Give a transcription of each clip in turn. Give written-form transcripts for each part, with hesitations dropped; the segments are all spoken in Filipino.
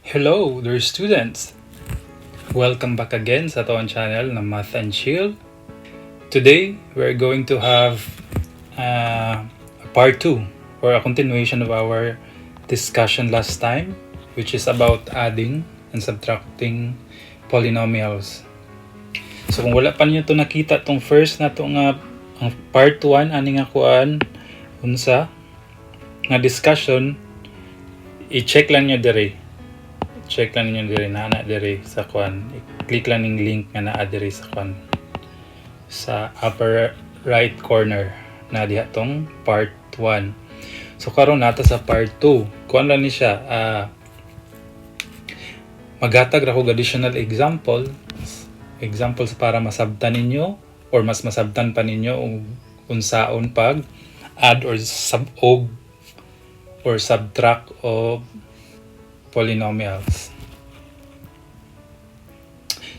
Hello, dear students! Welcome back again sa ating channel na Math and Chill. Today, we're going to have a part 2 or a continuation of our discussion last time, which is about adding and subtracting polynomials. So kung wala pa niyo to nakita tong first na to nga ang part 1 ani nga kuan unsa nga discussion, i-check lang niyo dire. Check lang ninyo dire na dire sa kuan. I-click lang ning link nga naa dire sa kuan. Sa upper right corner na diha tong part 1. So karon nata sa part 2. Kuan lang ni siya. Maghatag ra ko additional examples para masabtan ninyo or mas masabtan pa ninyo unsaon pag add or subtract of polynomials.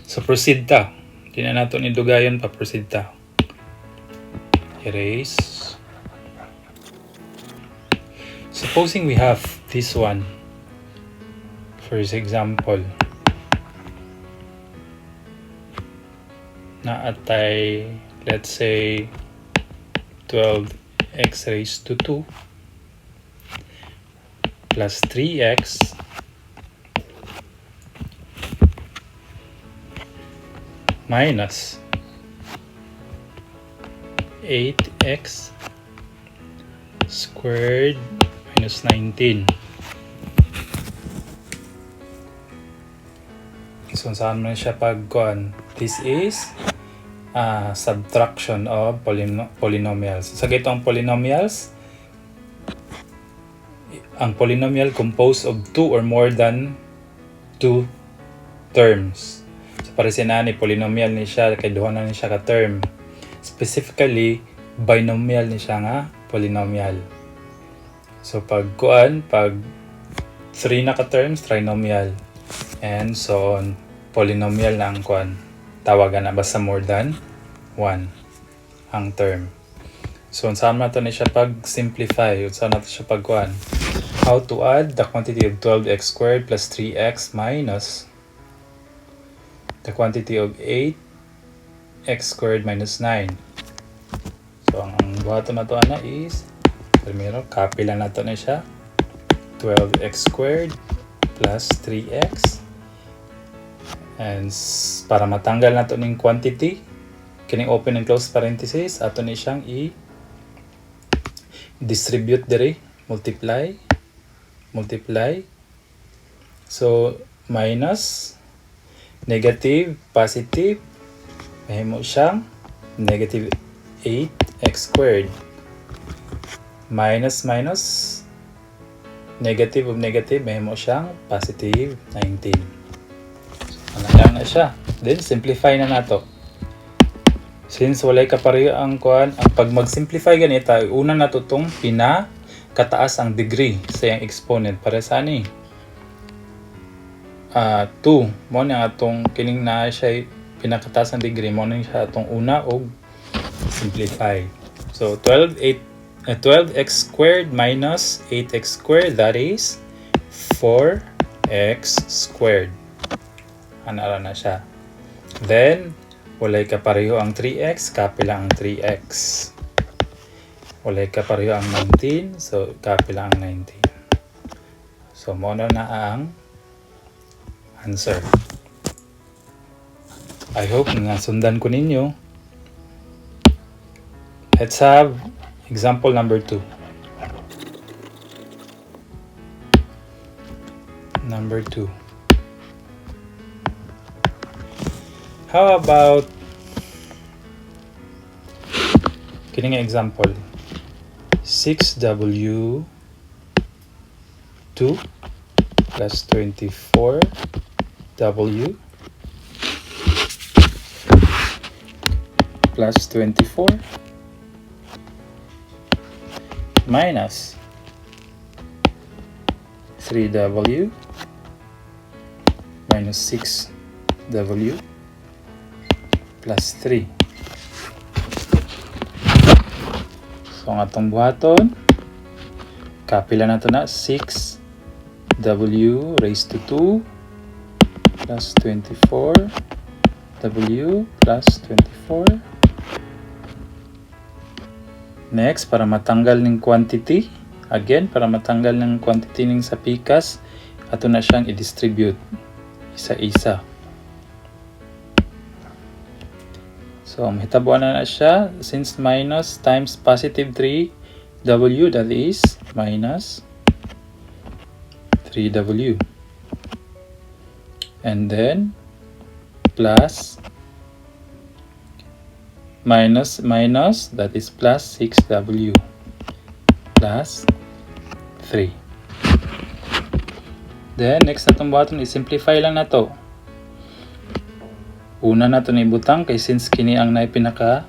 So proceed ta. Di na nato ni dugayon pa, proceed ta. Erase. Supposing we have this one. First example. Na atay, let's say 12x raised to 2 plus 3x minus 8x squared minus 19. So, saan mo siya pagkuhan? This is subtraction of polynomials. Sa gitong polynomials, ang polynomial composed of 2 or more than 2 terms. Paresin na ni polynomial ni siya kay duha na ni siya ka term. Specifically, binomial ni siya nga polynomial. So pag 3 na ka terms, trinomial. And so on, polynomial na ang kuan. Tawagan na basta more than 1 ang term. So saan na to ni siya pag simplify? Saan na to siya pag kuan? How to add the quantity of 12x squared plus 3x minus the quantity of 8x squared minus 9. So, ang buhaton na to is, primero, copy lang nato na siya. 12x squared plus 3x. And para matanggal nato ning quantity, kining open and close parenthesis, ato ni siyang i-distribute dire, multiply. So, minus negative, positive, mahimo siyang negative 8x squared. Minus, negative of negative, mahimo siyang positive 19. So, lang na siya. Then, simplify na nato. Since walay kapareho ang kuan, ang pag mag-simplify ganito, una nato itong pinakataas ang degree sa iyang exponent. Para saan 2 mo na atong kining na siya pinakataas ang degree mo na siya atong una og simplify. So 12x squared minus 8x squared, that is 4x squared. Anara na siya. Then walay kapareho ang 3x, copy lang ang 3x. Walay kapareho ang 19, so copy lang ang 19. So mo na ang answer. I hope nga sundan ko ninyo. Let's have example number 2. Number 2. How about kining example? 6w2 plus 24w plus 24 minus 3w minus 6w plus 3. So ang atong buhaton, copy lang nato na 6 w raised to 2 plus 24 w plus 24. Next, para matanggal ng quantity, again, para matanggal ng quantity ng sa pikas, ato na siyang i-distribute isa-isa. So, mahitabuan na siya. Since minus times positive 3w, that is minus 3w. And then, plus minus, that is plus 6w plus 3. Then, next na itong buhaton, i-simplify lang na to. Una na ito na ibutang, kay since kini ang na pinaka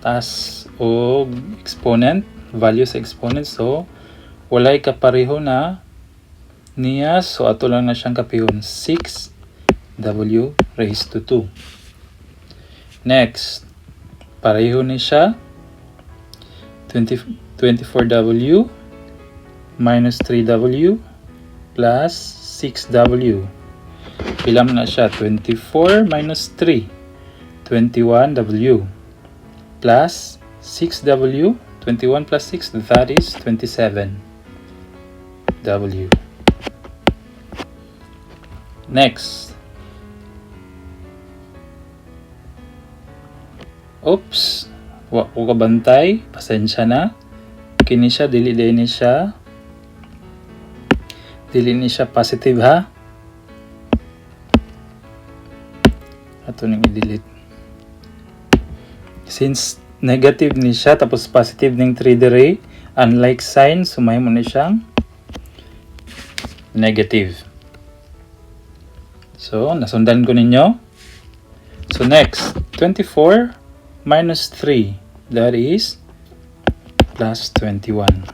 taas o exponent, value sa exponent, so walay kapareho na niya, so ato lang na siyang kapihon, 6w raised to 2. Next, pareho ni siya 24w minus 3w plus 6w. Bilang na siya 24 minus 3, 21w plus 6w, 21 plus 6, that is 27w. Next, oops, wa ko kabantay, pasensya na. Kini siya, dili ni siya positive ha. Ato nang i-delete. Since negative ni siya, tapos positive ng 3 dire, unlike sign, sumay mo na siyang negative. So, nasundan ko ninyo. So, next, 24 minus 3, that is plus 21.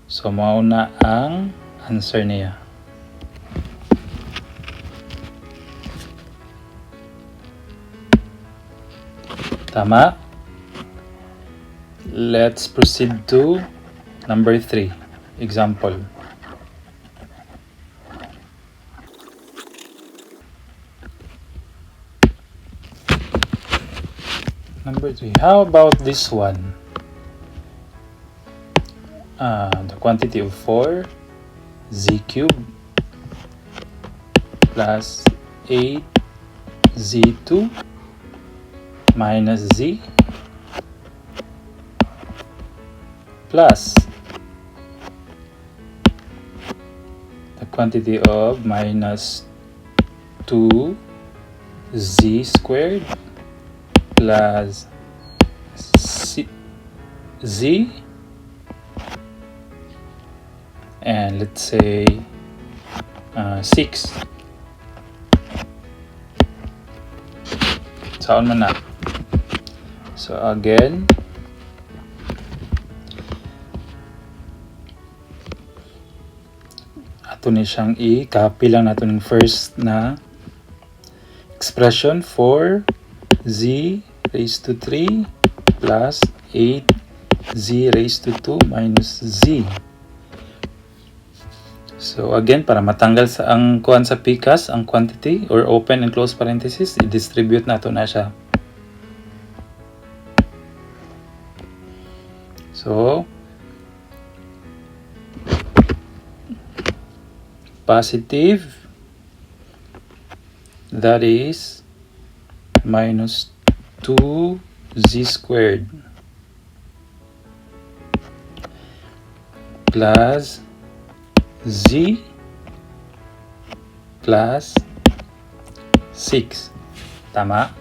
So, mauna ang answer niya. Tama. Let's proceed to number 3. Example. Number 3. How about this one? The quantity of 4 z cubed plus 8 z2 minus z plus the quantity of minus 2 z squared plus z and let's say 6. Saan man na? So again, ato ni siyang i-copy lang nato ng first na expression for z raised to 3 plus 8z raised to 2 minus z. So again, para matanggal sa ang kuan sa pikas, ang quantity or open and close parenthesis, i-distribute nato na siya. So positive, that is minus 2z squared plus z plus 6. Tama?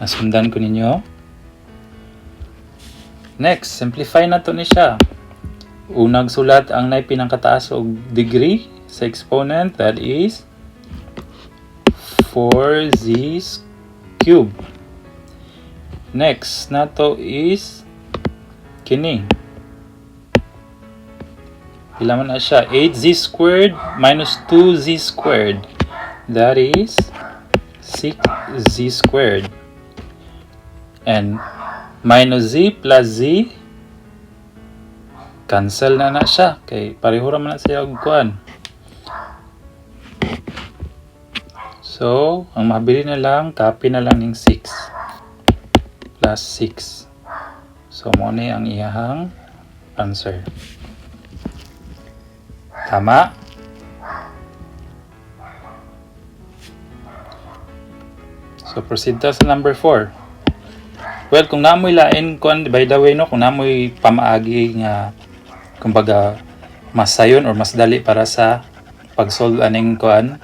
Nasundan ko ninyo. Next, simplify na to ni siya. Unang sulat ang nay pinangkataas og degree sa exponent, that is 4z cubed. Next nato is kini. Pila man na siya? 8z squared minus 2z squared. That is 6z squared. And minus z plus z cancel na siya kay pareho ra man na siya og kuan. So ang mabili na lang, copy na lang ning 6 plus 6. So mo ni ang iyahang answer. Tama? So proceed ta sa number 4. Well, kung namoy lain kuan, by the way no, kung namoy pamaagi nga kumbaga mas sayon or mas dali para sa pag-solve aning kuan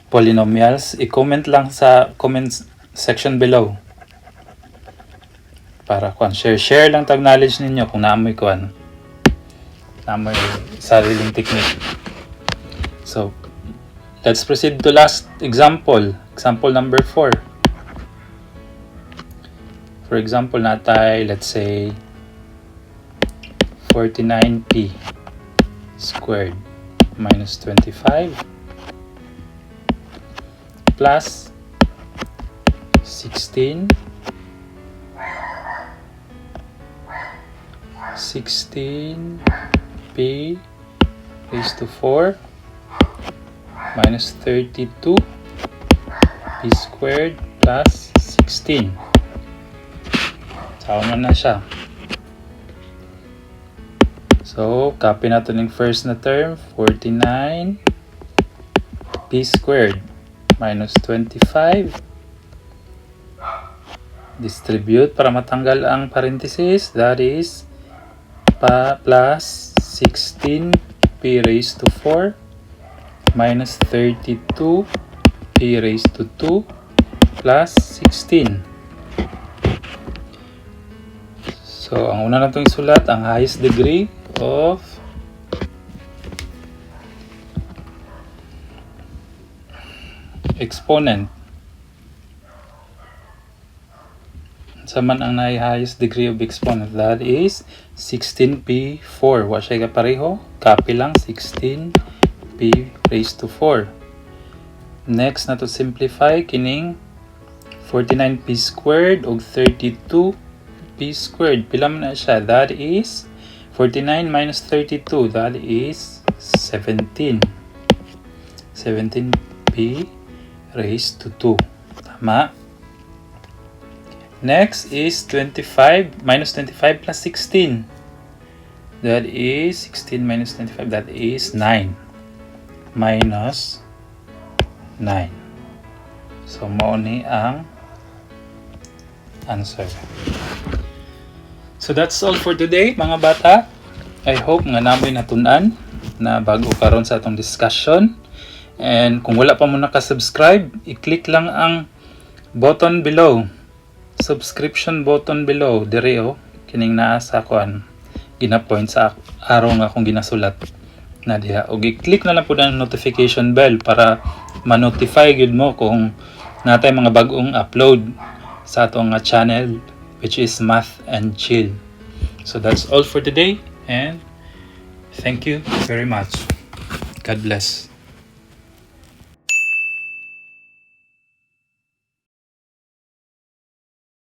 polynomials, i-comment lang sa comment section below. Para kuan share lang tag knowledge ninyo kung naamoy kuan. Naamoy sariling technique. So, let's proceed to last example. Example number 4. For example natay, let's say 49p squared minus 25 plus 16p raised to 4 minus 32p squared plus 16. Sama na siya. So, copy natin yung first na term, 49p squared minus 25. Distribute para matanggal ang parenthesis. That is plus 16p raised to 4 minus 32p raised to 2 plus 16. So, ang una natong isulat, ang highest degree of exponent. Sa man ang highest degree of exponent, that is 16p4. Wa siya kapareho, copy lang 16p raised to 4. Next na to simplify kining 49p squared og 32p squared. Pila man na siya? That is 49 minus 32. That is 17. 17p raised to 2. Tama. Next is 25 minus 25 plus 16. That is 16 minus 25. That is 9. Minus 9. So, mao ni ang answer. So, that's all for today, mga bata. I hope nga namin natun-an na bago karon sa atong discussion. And kung wala pa mo nakasubscribe, i-click lang ang button below. Subscription button below. Dire kining naa sa kuan. Gina-point sa araw nga akong ginasulat na diha. O i-click na lang po ang notification bell para ma-notify gud mo kung natay mga bagong upload sa atong channel, which is Math and Chill. So that's all for today, and thank you very much. God bless.